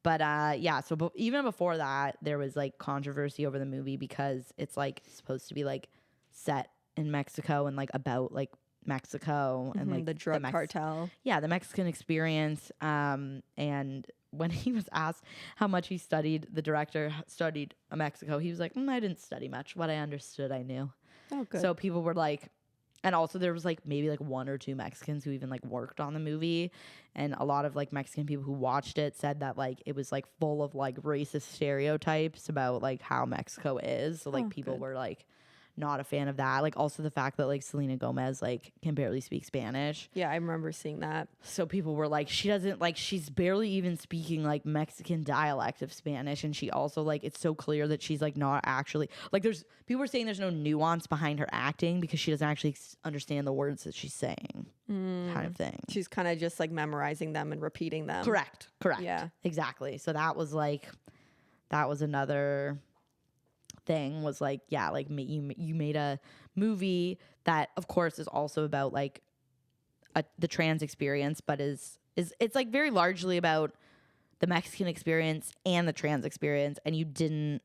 But yeah, so even before that, there was like controversy over the movie because it's like supposed to be like set in Mexico and like about like Mexico and like the drug cartel. Yeah, the Mexican experience. And when he was asked how much the director studied Mexico, he was like, I didn't study much. What I understood, I knew. Oh, good. So people were like, and also there was like maybe like one or two Mexicans who even like worked on the movie, and a lot of like Mexican people who watched it said that like it was like full of like racist stereotypes about like how Mexico is. So like people were like not a fan of that. Like also the fact that like Selena Gomez like can barely speak Spanish. Yeah, I remember seeing that. So people were like, she doesn't like, she's barely even speaking like Mexican dialect of Spanish. And she also like, it's so clear that she's like not actually like, there's people are saying there's no nuance behind her acting because she doesn't actually understand the words that she's saying, kind of thing. She's kind of just like memorizing them and repeating them. Correct. Yeah. Exactly. So that was like, that was another thing was like, yeah, like you made a movie that of course is also about like the trans experience, but is it's like very largely about the Mexican experience and the trans experience, and you didn't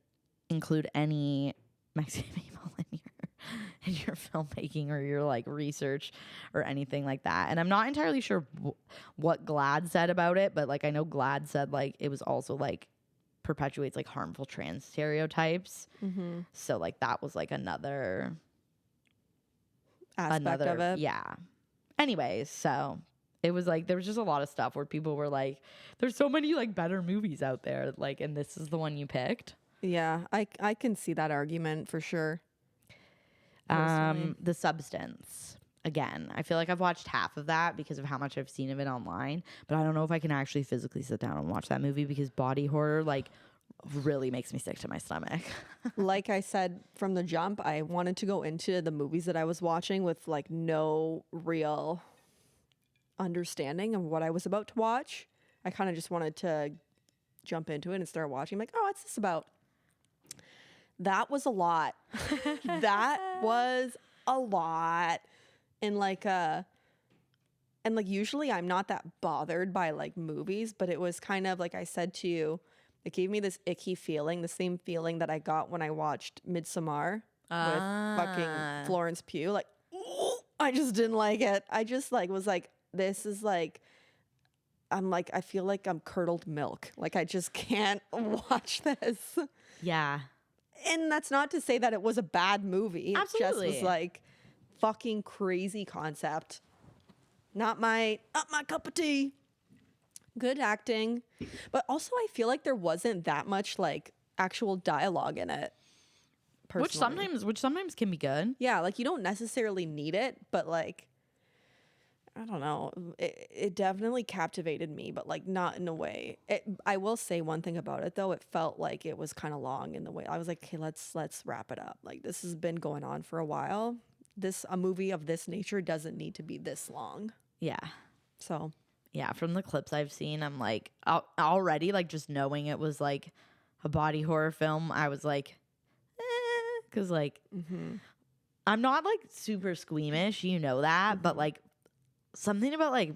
include any Mexican people in your filmmaking or your like research or anything like that. And I'm not entirely sure what GLAAD said about it, but like I know GLAAD said like it was also like perpetuates like harmful trans stereotypes. So like that was like another Aspect of it. Yeah. Anyways, so it was like there was just a lot of stuff where people were like, there's so many like better movies out there, like, and this is the one you picked. Yeah, I can see that argument for sure. Personally. The Substance. Again, I feel like I've watched half of that because of how much I've seen of it online, but I don't know if I can actually physically sit down and watch that movie because body horror like really makes me sick to my stomach. Like I said from the jump, I wanted to go into the movies that I was watching with like no real understanding of what I was about to watch. I kind of just wanted to jump into it and start watching. I'm like, oh, what's this about? That was a lot. That was a lot. And like usually I'm not that bothered by like movies, but it was kind of like I said to you, it gave me this icky feeling, the same feeling that I got when I watched Midsommar with fucking Florence Pugh. Like, I just didn't like it. I just like was like, this is like, I'm like, I feel like I'm curdled milk. Like I just can't watch this. Yeah. And that's not to say that it was a bad movie. Absolutely. It just was like fucking crazy concept. Not my cup of tea. Good acting. But also I feel like there wasn't that much like actual dialogue in it. Personally. Which sometimes can be good. Yeah, like you don't necessarily need it, but like I don't know. It definitely captivated me, but like not in a way. I will say one thing about it though. It felt like it was kind of long in the way. I was like, okay, let's wrap it up. Like this has been going on for a while. A movie of this nature doesn't need to be this long. Yeah. So yeah, from the clips I've seen, I'm like already like just knowing it was like a body horror film. I was like, because like I'm not like super squeamish, you know that, but like something about like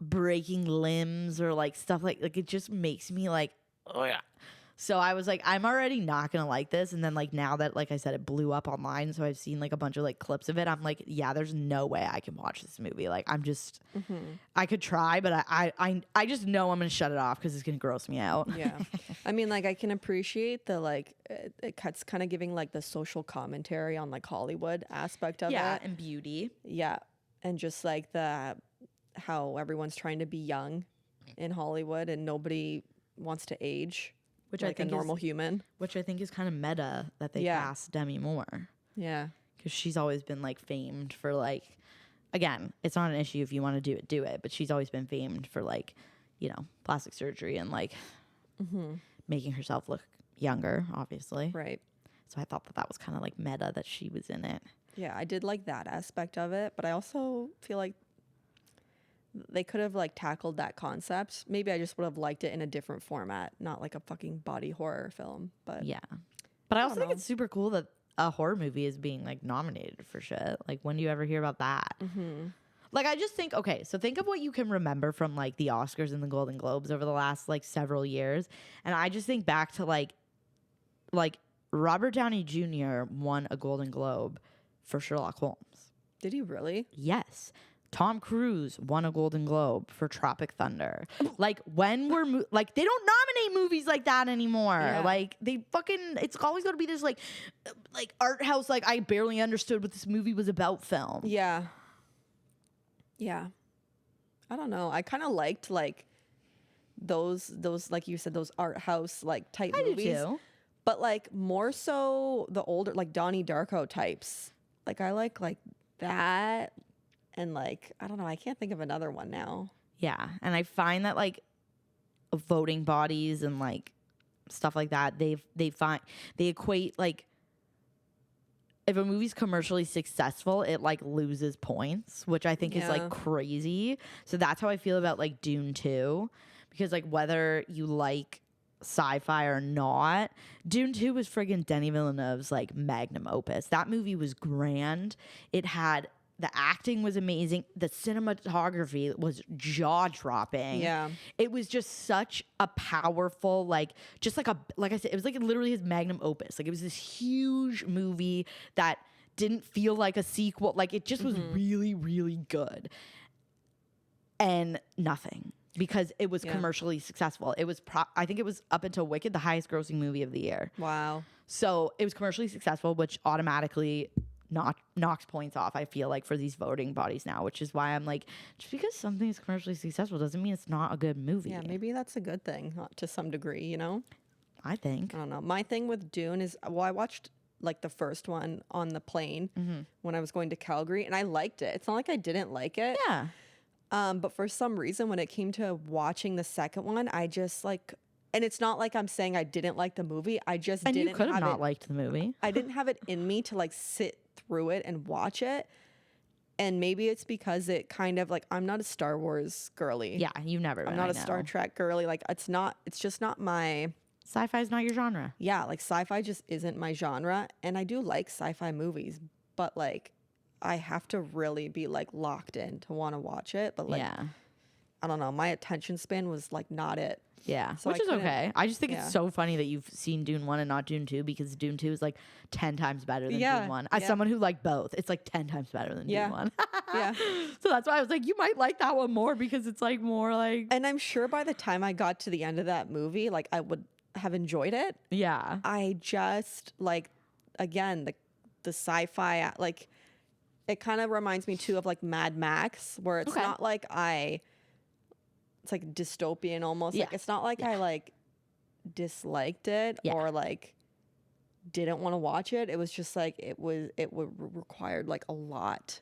breaking limbs or like stuff like it just makes me like, oh yeah. So I was like, I'm already not gonna like this. And then like now that like I said, it blew up online, so I've seen like a bunch of like clips of it. I'm like, yeah, there's no way I can watch this movie. Like I'm just, I could try, but I just know I'm gonna shut it off because it's gonna gross me out. Yeah, I mean, like I can appreciate the like it's kind of giving like the social commentary on like Hollywood aspect of it. Yeah, and beauty. Yeah, and just like how everyone's trying to be young in Hollywood and nobody wants to age. Which like I think a normal human. Which I think is kind of meta that they cast Demi Moore. Yeah. Because she's always been like famed for like, again, it's not an issue if you want to do it. But she's always been famed for like, you know, plastic surgery and like making herself look younger, obviously. Right. So I thought that was kind of like meta that she was in it. Yeah, I did like that aspect of it. But I also feel like they could have like tackled that concept. Maybe I just would have liked it in a different format, not like a fucking body horror film. But yeah, but I also think it's super cool that a horror movie is being like nominated for shit. Like, when do you ever hear about that? Like, I just think, okay, so think of what you can remember from like the Oscars and the Golden Globes over the last like several years, and I just think back to like Robert Downey Jr. won a Golden Globe for Sherlock Holmes. Did he really? Yes. Tom Cruise won a Golden Globe for Tropic Thunder. Like, when we're like, they don't nominate movies like that anymore. Yeah. Like, they fucking, it's always got to be this like art house. Like, I barely understood what this movie was about. Film. Yeah. Yeah. I don't know. I kind of liked like those like you said, those art house like type movies. I do too. but like more so the older, like Donnie Darko types. Like I like that, and like I don't know, I can't think of another one now. Yeah, and I find that like voting bodies and like stuff like that, they equate like if a movie's commercially successful, it like loses points, which I think is like crazy. So that's how I feel about like Dune 2, because like whether you like sci-fi or not, Dune 2 was friggin' Denis Villeneuve's like magnum opus. That movie was grand. It had the acting was amazing. The cinematography was jaw-dropping. Yeah. It was just such a powerful, like, just like like I said, it was like literally his magnum opus. Like, it was this huge movie that didn't feel like a sequel. Like, it just was really, really good. And nothing. Because it was commercially successful. It was, I think it was up until Wicked, the highest grossing movie of the year. Wow. So it was commercially successful, which automatically knocks points off, I feel like, for these voting bodies now, which is why I'm like, just because something is commercially successful doesn't mean it's not a good movie. Yeah, maybe that's a good thing to some degree, you know? I think. I don't know. My thing with Dune is, well, I watched like the first one on the plane when I was going to Calgary, and I liked it. It's not like I didn't like it. Yeah. But for some reason, when it came to watching the second one, I just like, and it's not like I'm saying I didn't like the movie. I just And didn't you could have not it, liked the movie. I didn't have it in me to like sit through it and watch it. And maybe it's because it kind of like, I'm not a Star Wars girly. Yeah, you never been. I'm not a Star Trek girly. Like it's just not my. Sci-fi is not your genre. Yeah, like sci-fi just isn't my genre. And I do like sci-fi movies, but like I have to really be like locked in to want to watch it. But like, I don't know, my attention span was like not it. Yeah, So which is okay. I just think it's yeah. so funny that you've seen Dune 1 and not Dune 2, because Dune 2 is like 10 times better than Yeah, Dune 1. As yeah. someone who liked both, it's like 10 times better than Yeah. Dune 1. Yeah. So that's why I was like, you might like that one more because it's like more like. And I'm sure by the time I got to the end of that movie, like I would have enjoyed it. Yeah. I just like, again, the sci-fi, like it kind of reminds me too of like Mad Max, where it's not like it's like dystopian almost. Yeah. Like it's not like I like disliked it or like didn't want to watch it. It was just like it required like a lot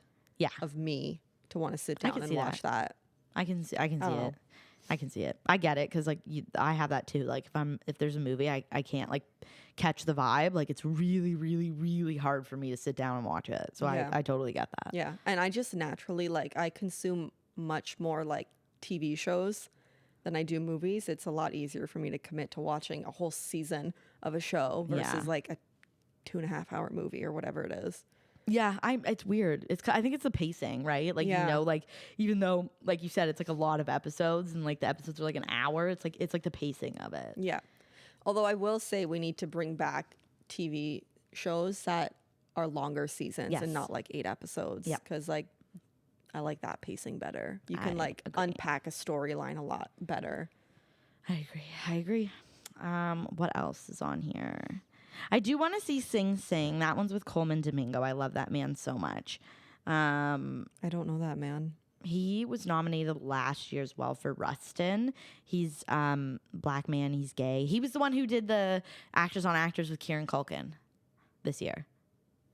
of me to want to sit down and watch that. I can see it. I can see it. I get it, because like I have that too. Like if there's a movie I can't like catch the vibe, like it's really, really, really hard for me to sit down and watch it. So I totally get that. Yeah. And I just naturally like I consume much more like TV shows than I do movies. It's a lot easier for me to commit to watching a whole season of a show versus like a 2.5 hour movie or whatever it is. Yeah, it's weird. I think it's the pacing, right? Like, you know, like even though, like you said, it's like a lot of episodes and like the episodes are like an hour, it's like the pacing of it. Yeah. Although I will say we need to bring back TV shows that are longer seasons and not like 8 episodes. Yeah. Because like I like that pacing better. You can unpack a storyline a lot better. I agree. What else is on here? I do want to see Sing Sing. That one's with Coleman Domingo. I love that man so much. I don't know that man. He was nominated last year as well for Rustin. He's black man. He's gay. He was the one who did the Actors on Actors with Kieran Culkin this year.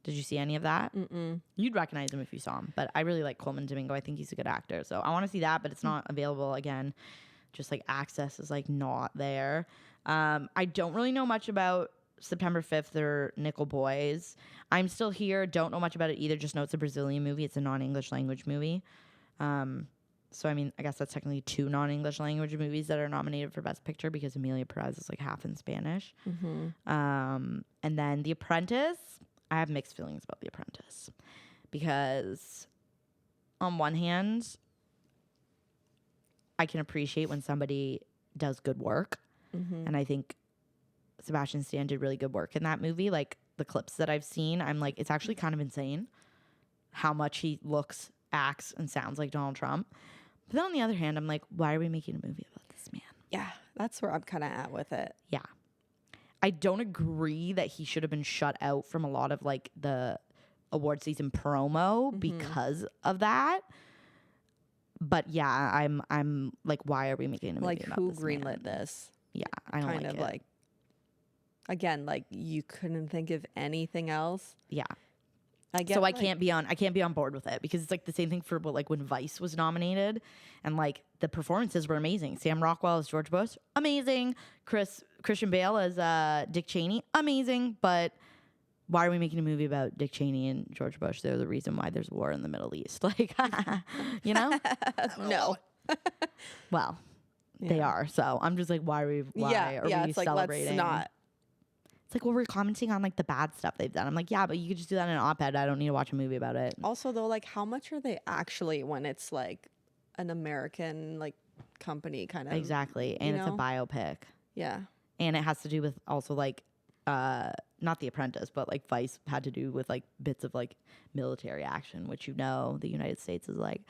Did you see any of that? Mm-mm. You'd recognize him if you saw him. But I really like Coleman Domingo. I think he's a good actor. So I want to see that, but it's not available again. Just like access is like not there. I don't really know much about September 5th or Nickel Boys. I'm Still Here. Don't know much about it either. Just know it's a Brazilian movie. It's a non-English language movie. So, I mean, I guess that's technically 2 non-English language movies that are nominated for Best Picture, because Emilia Perez is like half in Spanish. Mm-hmm. And then The Apprentice. I have mixed feelings about The Apprentice, because on one hand, I can appreciate when somebody does good work. Mm-hmm. And I think Sebastian Stan did really good work in that movie. Like the clips that I've seen, I'm like, it's actually kind of insane how much he looks, acts, and sounds like Donald Trump. But then on the other hand, I'm like, why are we making a movie about this man? Yeah, that's where I'm kind of at with it. Yeah. I don't agree that he should have been shut out from a lot of like the award season promo because of that. But yeah, I'm like, why are we making a movie Like about who this greenlit man? this? Yeah, I don't kind like of it. like again, like you couldn't think of anything else. Yeah. I get, So I like, can't be on board with it because it's like the same thing for like when Vice was nominated and like the performances were amazing. Sam Rockwell as George Bush, amazing. Christian Bale as Dick Cheney, amazing. But why are we making a movie about Dick Cheney and George Bush? They're the reason why there's war in the Middle East. Like, you know? no. Well, they are. So I'm just like, why are we it's like, celebrating? let's not. It's like, well, we're commenting on like the bad stuff they've done. I'm like, yeah, but you could just do that in an op-ed. I don't need to watch a movie about it. Also, though, like, how much are they actually when it's like an American like company kind of? Exactly, and it's a biopic. Yeah, and it has to do with also like not The Apprentice, but like Vice had to do with like bits of like military action, which the United States is like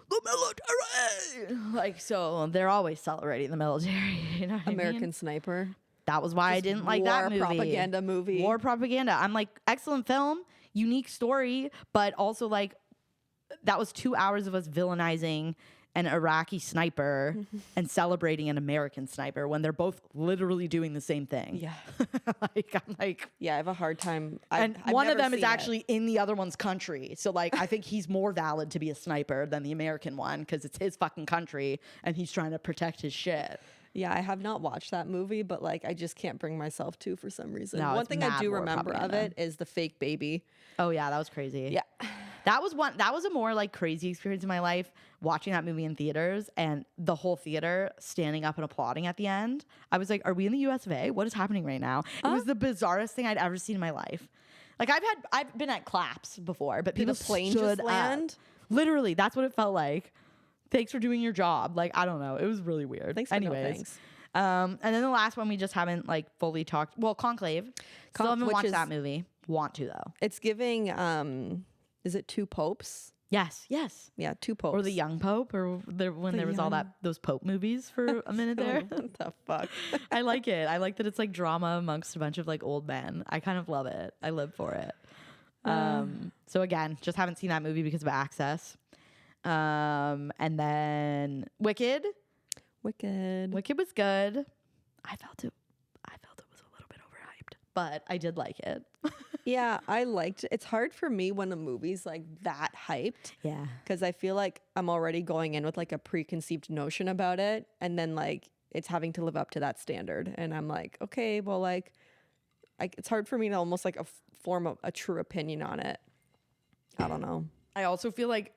the military. Like, so they're always celebrating the military. You know what American I mean? Sniper. That was why I didn't like that movie. Propaganda movie. War propaganda. I'm like, excellent film, unique story, but also like that was 2 hours of us villainizing an Iraqi sniper and celebrating an American sniper when they're both literally doing the same thing. Yeah. I'm like, yeah, I have a hard time. And one of them is actually in the other one's country. So like, I think he's more valid to be a sniper than the American one because it's his fucking country and he's trying to protect his shit. Yeah, I have not watched that movie, but like I just can't bring myself to for some reason. No, one it's thing mad I do war remember propaganda. of it is the fake baby. Oh yeah, that was crazy. Yeah. That was a more like crazy experience in my life, watching that movie in theaters and the whole theater standing up and applauding at the end. I was like, are we in the US of A? What is happening right now? It was the bizarrest thing I'd ever seen in my life. Like I've been at claps before, but people the plane stood just land? up. Literally, that's what it felt like. Thanks for doing your job. Like, I don't know. It was really weird. Thanks. Anyways. No thanks. And then the last one we just haven't like fully talked. Well, Conclave. Still haven't watched that movie. Want to though. It's giving. Is it two popes? Yes. Yeah, two popes. Or the young pope, or there was all those pope movies for a minute there. What the fuck? I like it. I like that it's like drama amongst a bunch of like old men. I kind of love it. I live for it. So again, just haven't seen that movie because of access. And then Wicked was good. I felt it was a little bit overhyped, but I did like it. Yeah, I liked it. It's hard for me when a movie's like that hyped. Yeah. Because I feel like I'm already going in with like a preconceived notion about it. And then like it's having to live up to that standard. And I'm like, okay, well, like it's hard for me to almost like form a true opinion on it. I don't know. I also feel like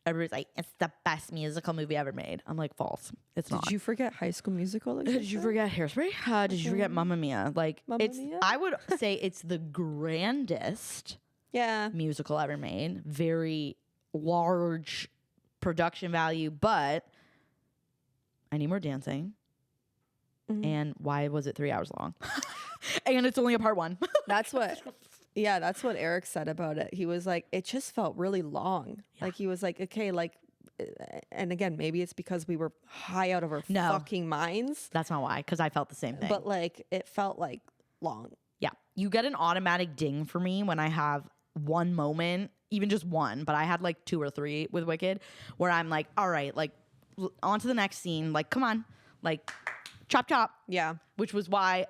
everybody's like, it's the best musical movie ever made. I'm like, false. It's not. Did you forget High School Musical? Did you forget Hairspray? Did you forget Mamma Mia? Like, Mia? I would say it's the grandest musical ever made. Very large production value, but I need more dancing. Mm-hmm. And why was it 3 hours long? And it's only a part one. That's what Eric said about it. He was like, it just felt really long. Yeah. Like he was like, okay, like, and again, maybe it's because we were high out of our fucking minds. That's not why, because I felt the same thing. But like, it felt like long. Yeah. You get an automatic ding for me when I have one moment, even just one, but I had like 2 or 3 with Wicked, where I'm like, all right, like, on to the next scene. Like, come on. Like, chop, chop. Yeah. Which was why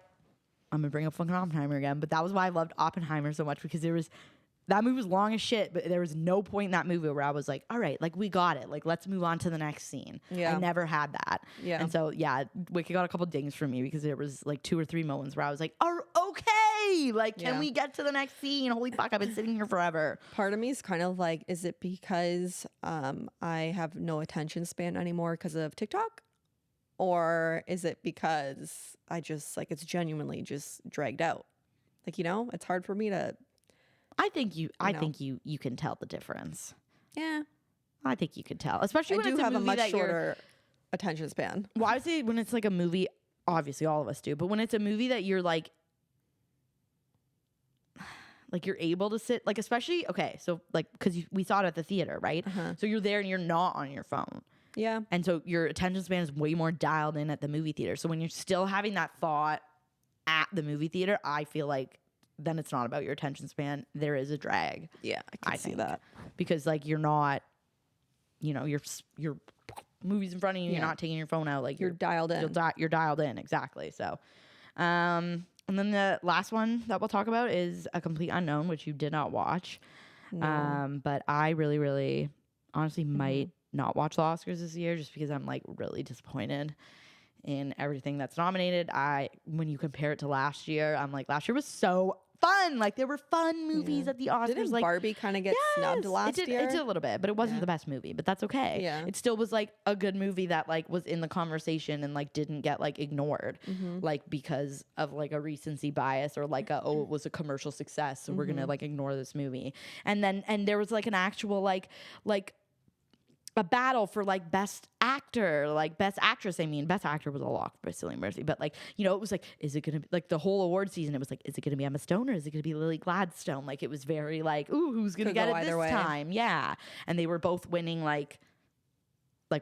I'm gonna bring up fucking Oppenheimer again, but that was why I loved Oppenheimer so much, because that movie was long as shit, but there was no point in that movie where I was like, all right, like we got it, like let's move on to the next scene. Yeah. I never had that. Yeah. And so Wicked got a couple dings from me because there was like 2 or 3 moments where I was like, oh, okay, like can we get to the next scene? Holy fuck, I've been sitting here forever. Part of me is kind of like, is it because I have no attention span anymore because of TikTok? Or is it because I just like it's genuinely just dragged out? Like, it's hard for me to. I think you can tell the difference. Yeah, I think you could tell, especially when I do it's have a much that shorter attention span. Well, I would say when it's like a movie, obviously all of us do, but when it's a movie that you're like you're able to sit, like especially so like because we saw it at the theater, right? Uh-huh. So you're there and you're not on your phone. Yeah. And so your attention span is way more dialed in at the movie theater. So when you're still having that thought at the movie theater, I feel like then it's not about your attention span. There is a drag. Yeah, I can see that. Because like you're not, your movie's in front of you, you're not taking your phone out. Like you're dialed in. You're dialed in, exactly. So, and And then the last one that we'll talk about is A Complete Unknown, which you did not watch. No. But I really, really honestly might not watch the Oscars this year just because I'm like really disappointed in everything that's nominated. When you compare it to last year, I'm like, last year was so fun. Like there were fun movies at the Oscars. Didn't like Barbie kind of get snubbed last year? It did a little bit, but it wasn't the best movie. But that's okay. Yeah. It still was like a good movie that like was in the conversation and like didn't get like ignored, like because of like a recency bias or like it was a commercial success, so we're gonna like ignore this movie. And there was like an actual like a battle for like best actor, like best actress. I mean, best actor was a lock by Cillian Murphy, but like, you know, it was like, is it gonna be like the whole award season? It was like, is it gonna be Emma Stone or is it gonna be Lily Gladstone? Like, it was very like, ooh, who's gonna get it this time? Yeah, and they were both winning like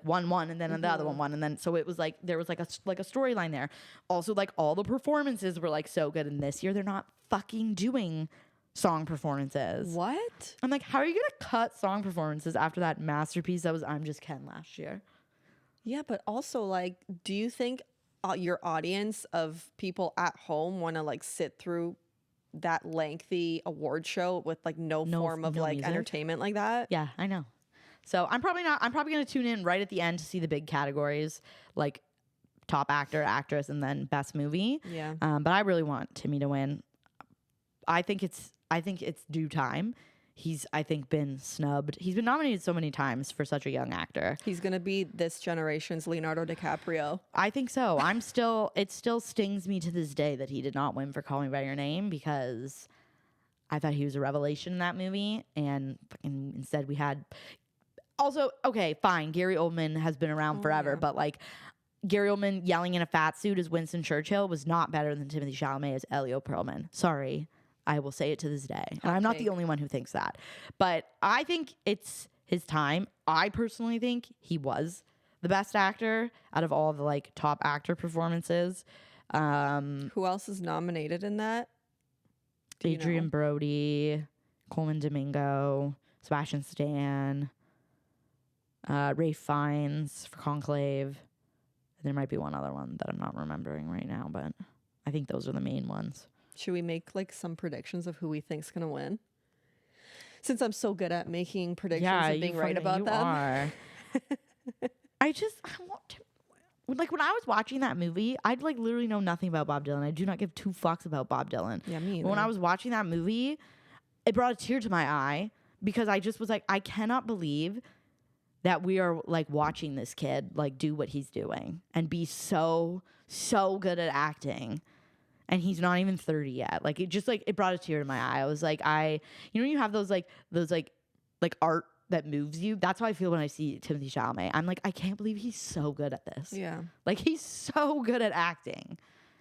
one and then the other one won, and then so it was like there was like a storyline there. Also, like all the performances were like so good, and this year they're not fucking doing song performances. What? I'm like, how are you gonna cut song performances after that masterpiece that was I'm Just Ken last year? Yeah, but also like, do you think your audience of people at home want to like sit through that lengthy award show with like no form of like music? Entertainment like that? Yeah, I know. So I'm probably gonna tune in right at the end to see the big categories like top actor, actress, and then best movie. Yeah. But I really want Timmy to win. I think it's due time. He's, I think, been snubbed. He's been nominated so many times for such a young actor. He's going to be this generation's Leonardo DiCaprio. I think so. It still stings me to this day that he did not win for Call Me By Your Name because I thought he was a revelation in that movie. And instead we had, also, okay, fine. Gary Oldman has been around forever, but like Gary Oldman yelling in a fat suit as Winston Churchill was not better than Timothée Chalamet as Elio Perlman. Sorry. I will say it to this day. And I'm not the only one who thinks that. But I think it's his time. I personally think he was the best actor out of all the like top actor performances. Who else is nominated in that? Adrian Brody, Coleman Domingo, Sebastian Stan, Ralph Fiennes for Conclave. There might be one other one that I'm not remembering right now, but I think those are the main ones. Should we make like some predictions of who we think's gonna win? Since I'm so good at making predictions and being right about them. Are. I want to. Like when I was watching that movie, I'd like literally know nothing about Bob Dylan. I do not give two fucks about Bob Dylan. Yeah, me either. When I was watching that movie, it brought a tear to my eye because I just was like, I cannot believe that we are like watching this kid like do what he's doing and be so good at acting. And he's not even 30 yet. Like it brought a tear to my eye. I was like, you have those art that moves you. That's how I feel when I see Timothée Chalamet. I'm like, I can't believe he's so good at this. Yeah. Like he's so good at acting.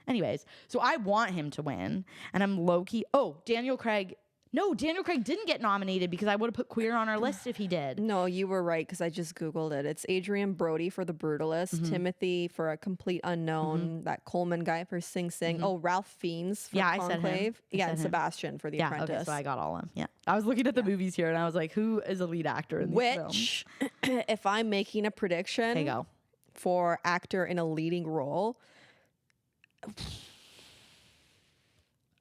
Anyways, so I want him to win. And I'm low key. Oh, Daniel Craig didn't get nominated because I would have put Queer on our list if he did. No, you were right because I just Googled it. It's Adrian Brody for The Brutalist, Timothy for A Complete Unknown, that Coleman guy for Sing Sing. Oh, Ralph Fiennes for Conclave. And Sebastian for The Apprentice. Okay, so I got all of them. Yeah. I was looking at the movies here and I was like, who is a lead actor in these films? If I'm making a prediction for actor in a leading role,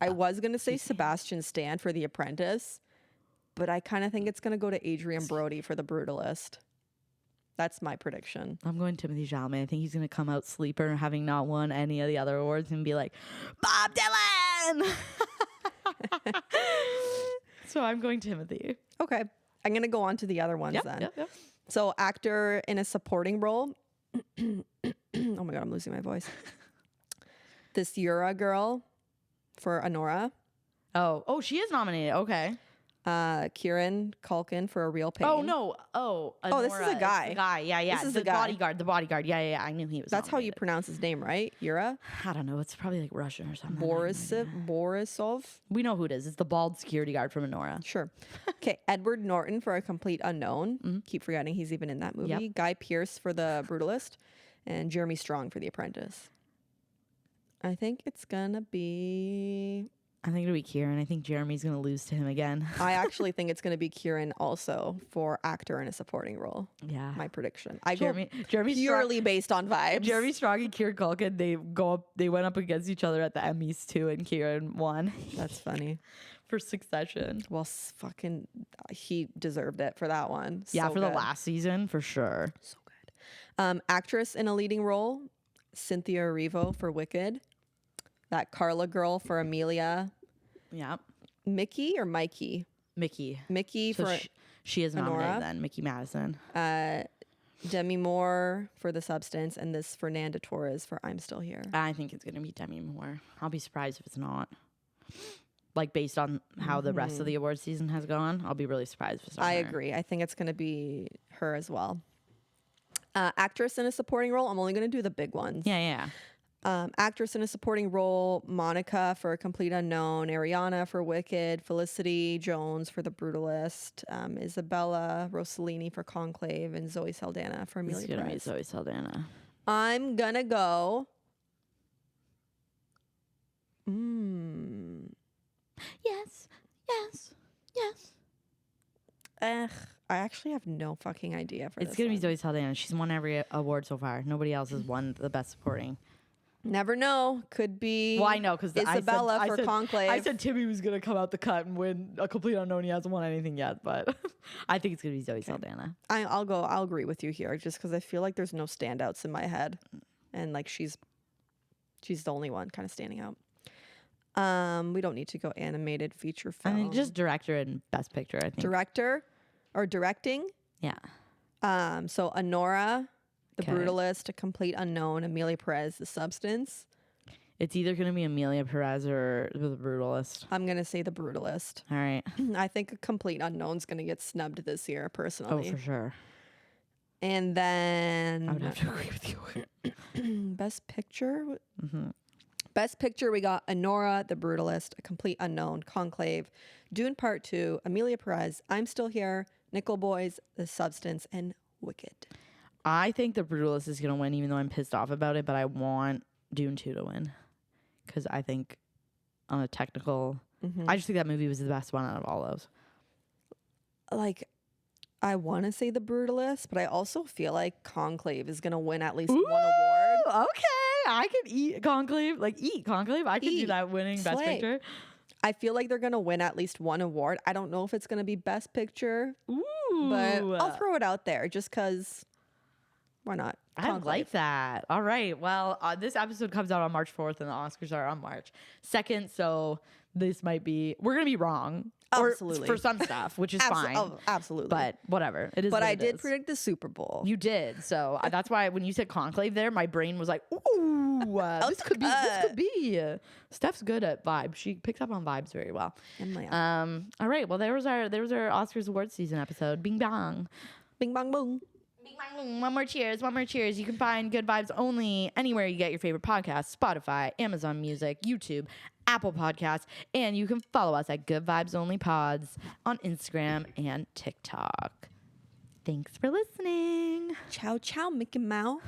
I was going to say Sebastian Stan for The Apprentice, but I kind of think it's going to go to Adrian Brody for The Brutalist. That's my prediction. I'm going Timothée Chalamet. I think he's going to come out sleeper having not won any of the other awards and be like, Bob Dylan! So I'm going Timothy. Okay. I'm going to go on to the other ones then. Yep. So actor in a supporting role. Oh my God, I'm losing my voice. This Yura girl for Anora. Oh, she is nominated. Okay. Kieran Culkin for A Real Pain. Oh no. Anora, this is a guy. The guy. Yeah. This is the guy. Bodyguard. The bodyguard. Yeah. I knew he was. That's nominated. how you pronounce his name, right? Yura. I don't know. It's probably like Russian or something. Borisov. We know who it is. It's the bald security guard from Anora. Sure. Okay. Edward Norton for A Complete Unknown. Keep forgetting he's even in that movie. Yep. Guy Pearce for The Brutalist, and Jeremy Strong for The Apprentice. I think it's gonna be I think it'll be Kieran. I think Jeremy's gonna lose to him again. I actually think it's going to be Kieran also for actor in a supporting role. Yeah. My prediction. I Jeremy go purely based on vibes. Jeremy Strong and Kieran Culkin, they went up against each other at the Emmys too, and Kieran won. That's funny. For Succession. Well, fucking, he deserved it for that one. Yeah, So for the good. last season, for sure. So good. Actress in a leading role, Cynthia Erivo for Wicked. That Carla girl for Amelia. Yeah. Mickey or Mikey? Mickey. Mickey So for she is nominated Honora. then. Mickey Madison. Demi Moore for The Substance, and this Fernanda Torres for I'm Still Here. I think it's gonna be Demi Moore. I'll be surprised if it's not. Like based on how the rest of the award season has gone, I'll be really surprised if it's not I her. agree. I think it's going to be her as well. Actress in a supporting role. I'm only going to do the big ones. Yeah. Actress in a supporting role, Monica for A Complete Unknown, Ariana for Wicked, Felicity Jones for The Brutalist, Isabella Rossellini for Conclave, and Zoe Saldana for Amelia It's gonna be Perez. Zoe Saldana. I'm going to go... Yes. I actually have no fucking idea for It's this gonna be one. Zoe Saldana. She's won every award so far. Nobody else has won the best supporting. Never know. Could be Well, I know because Isabella for Conclave. I said Timmy was gonna come out the cut and win A Complete Unknown. He hasn't won anything yet, but I think it's gonna be Zoe Saldana. I'll agree with you here, just because I feel like there's no standouts in my head, and like she's the only one kind of standing out. We don't need to go animated feature I film. mean, just director and best picture. I think. Director or directing. Yeah. So Honora, The 'Kay. Brutalist, A Complete Unknown, Amelia Perez, The Substance. It's either gonna be Amelia Perez or The Brutalist. I'm gonna say The Brutalist. All right. I think A Complete Unknown's gonna get snubbed this year, Oh, personally. for sure. And then I would have to agree with you. Best Picture. Mm-hmm. Best Picture, we got Honora, The Brutalist, A Complete Unknown, Conclave, Dune Part 2, Amelia Perez, I'm Still Here, Nickel Boys, The Substance, and Wicked. I think The Brutalist is gonna win, even though I'm pissed off about it. But I want Dune 2 to win because I think on a technical, I just think that movie was the best one out of all those. Like, I want to say The Brutalist, but I also feel like Conclave is going to win at least one award. Okay, I can eat Conclave. I can do Eat. that winning Best Slay. Picture. I feel like they're going to win at least one award. I don't know if it's going to be Best Picture, Ooh, but I'll throw it out there just because why not? I Conclave. like that. All right. Well, this episode comes out on March 4th, and the Oscars are on March 2nd. So this might be, we're going to be wrong. Absolutely. For some stuff, which is fine. Oh, absolutely. But whatever. It is But what I it did is. predict the Super Bowl. You did. So that's why when you said Conclave there, my brain was like, ooh, this could be. This could be. Steph's good at vibes. She picks up on vibes very well. All right. Well, there was our Oscars awards season episode. Bing bong. Bing bong boom. Bing bong boom. One more cheers. One more cheers. You can find Good Vibes Only anywhere you get your favorite podcasts: Spotify, Amazon Music, YouTube, Apple Podcasts, and you can follow us at Good Vibes Only Pods on Instagram and TikTok. Thanks for listening. Ciao, ciao, Mickey Mouse.